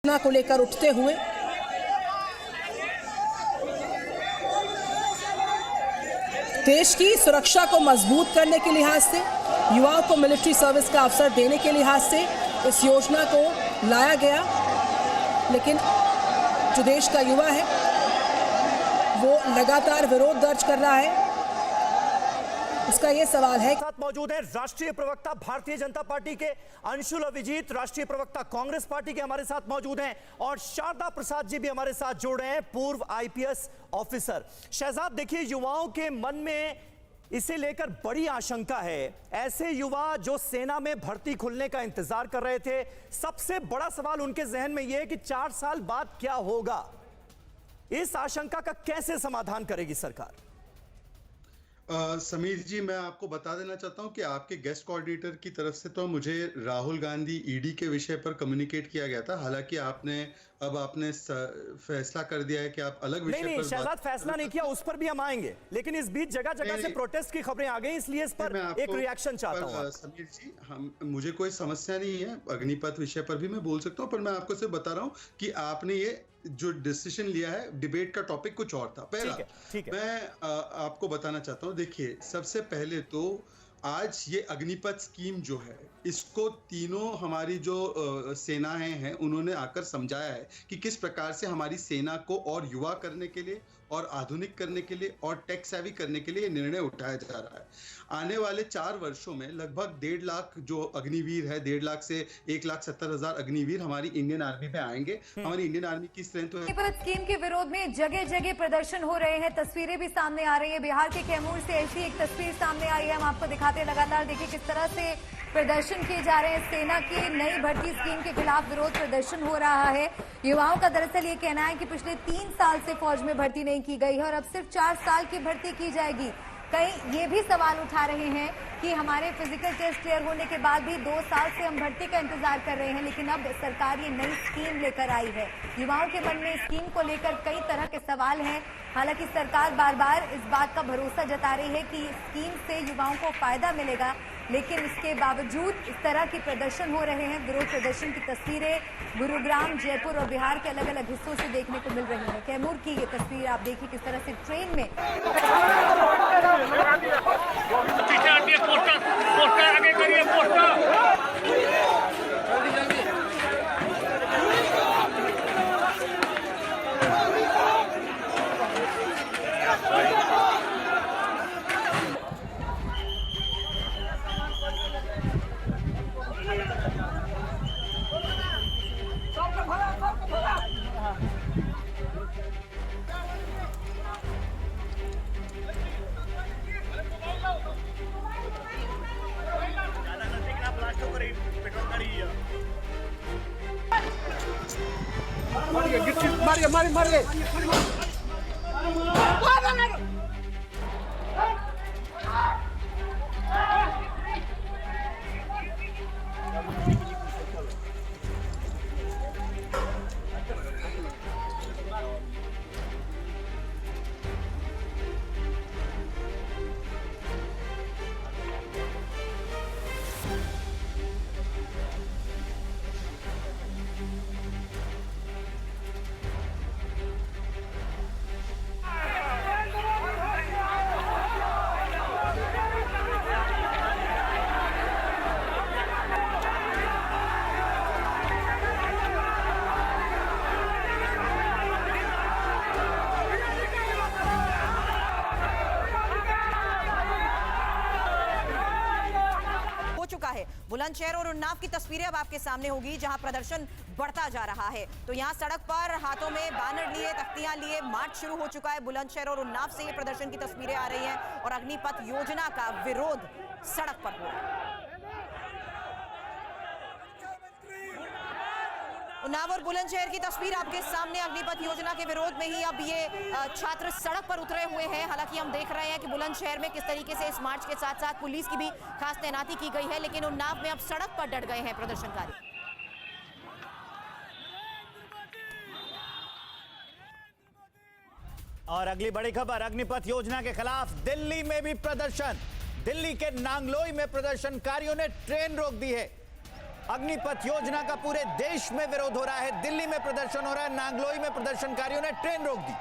को लेकर उठते हुए देश की सुरक्षा को मजबूत करने के लिहाज से, युवाओं को मिलिट्री सर्विस का अवसर देने के लिहाज से इस योजना को लाया गया। लेकिन जो देश का युवा है वो लगातार विरोध दर्ज कर रहा है। उसका ये सवाल है। साथ मौजूद हैं राष्ट्रीय प्रवक्ता भारतीय जनता पार्टी के अंशुल अभिजीत, राष्ट्रीय प्रवक्ता कांग्रेस पार्टी के हमारे साथ मौजूद हैं, और शारदा प्रसाद जी भी हमारे साथ जुड़ रहे हैं, पूर्व आईपीएस ऑफिसर। शहजाद, देखिए, युवाओं के मन में इसे लेकर बड़ी आशंका है। ऐसे युवा जो सेना में भर्ती खुलने का इंतजार कर रहे थे, सबसे बड़ा सवाल उनके जहन में यह है कि 4 साल बाद क्या होगा। इस आशंका का कैसे समाधान करेगी सरकार? समीर जी, मैं आपको बता देना चाहता हूं कि आपके गेस्ट कोऑर्डिनेटर की तरफ से तो मुझे राहुल गांधी ईडी के विषय पर कम्युनिकेट किया गया था। हालांकि आपने फैसला कर दिया है कि आप अलग विषय पर शहजाद, फैसला नहीं किया, उस पर भी हम आएंगे। लेकिन इस बीच जगह जगह से प्रोटेस्ट की खबरें आ गई, इसलिए इस पर एक रिएक्शन चाहता हूं। समीर जी, मुझे कोई समस्या नहीं है, अग्निपथ विषय पर भी मैं बोल सकता हूं, पर मैं आपको सिर्फ बता रहा हूं कि आपने ये जो डिसीजन लिया है, डिबेट का टॉपिक कुछ और था। पहला, मैं आपको बताना चाहता हूं, देखिए, सबसे पहले तो आज ये अग्निपथ स्कीम जो है, इसको तीनों हमारी जो सेनाएं हैं उन्होंने आकर समझाया है कि किस प्रकार से हमारी सेना को और युवा करने के लिए और आधुनिक करने के लिए और टेक सेवी करने के लिए निर्णय उठाया जा रहा है। आने वाले 4 वर्षों में लगभग 1.5 लाख जो अग्निवीर है, 1.5 लाख से 1,70,000 अग्निवीर हमारी इंडियन आर्मी में आएंगे। हमारी इंडियन आर्मी की स्ट्रेंथ अग्निपथ स्कीम के विरोध में जगह जगह प्रदर्शन हो रहे हैं, तस्वीरें भी सामने आ रही है। बिहार के कैमूर से ऐसी एक तस्वीर सामने आई है, हम आपको दिखाते हैं लगातार। देखिए किस तरह से प्रदर्शन किए जा रहे हैं। सेना की नई भर्ती स्कीम के खिलाफ विरोध प्रदर्शन हो रहा है। युवाओं का दरअसल ये कहना है कि पिछले 3 साल से फौज में भर्ती नहीं की गई है और अब सिर्फ 4 साल की भर्ती की जाएगी। कई ये भी सवाल उठा रहे हैं कि हमारे फिजिकल टेस्ट क्लियर होने के बाद भी 2 साल से हम भर्ती का इंतजार कर रहे हैं, लेकिन अब सरकार ये नई स्कीम लेकर आई है। युवाओं के मन में स्कीम को लेकर कई तरह के सवाल हैं। हालांकि सरकार बार बार इस बात का भरोसा जता रही है कि स्कीम से युवाओं को फायदा मिलेगा, लेकिन इसके बावजूद इस तरह की प्रदर्शन हो रहे हैं। विरोध प्रदर्शन की तस्वीरें गुरुग्राम, जयपुर और बिहार के अलग अलग हिस्सों से देखने को मिल रही है। कैमूर की ये तस्वीर आप देखिए किस तरह से ट्रेन में आगे करिए, मारिए। बुलंदशहर और उन्नाव की तस्वीरें अब आपके सामने होगी, जहां प्रदर्शन बढ़ता जा रहा है। तो यहां सड़क पर हाथों में बैनर लिए, तख्तियां लिए मार्च शुरू हो चुका है। बुलंदशहर और उन्नाव से ये प्रदर्शन की तस्वीरें आ रही हैं और अग्निपथ योजना का विरोध सड़क पर हो रहा है। उन्नाव और बुलंदशहर की तस्वीर आपके सामने। अग्निपथ योजना के विरोध में ही अब ये छात्र सड़क पर उतरे हुए हैं। हालांकि हम देख रहे हैं कि बुलंदशहर में किस तरीके से इस मार्च के साथ साथ पुलिस की भी खास तैनाती की गई है, लेकिन उन्नाव में अब सड़क पर डट गए हैं प्रदर्शनकारी। और अगली बड़ी खबर, अग्निपथ योजना के खिलाफ दिल्ली में भी प्रदर्शन। दिल्ली के नांगलोई में प्रदर्शनकारियों ने ट्रेन रोक दी है। अग्निपथ योजना का पूरे देश में विरोध हो रहा है। दिल्ली में प्रदर्शन हो रहा है, नांगलोई में प्रदर्शनकारियों ने ट्रेन रोक दी।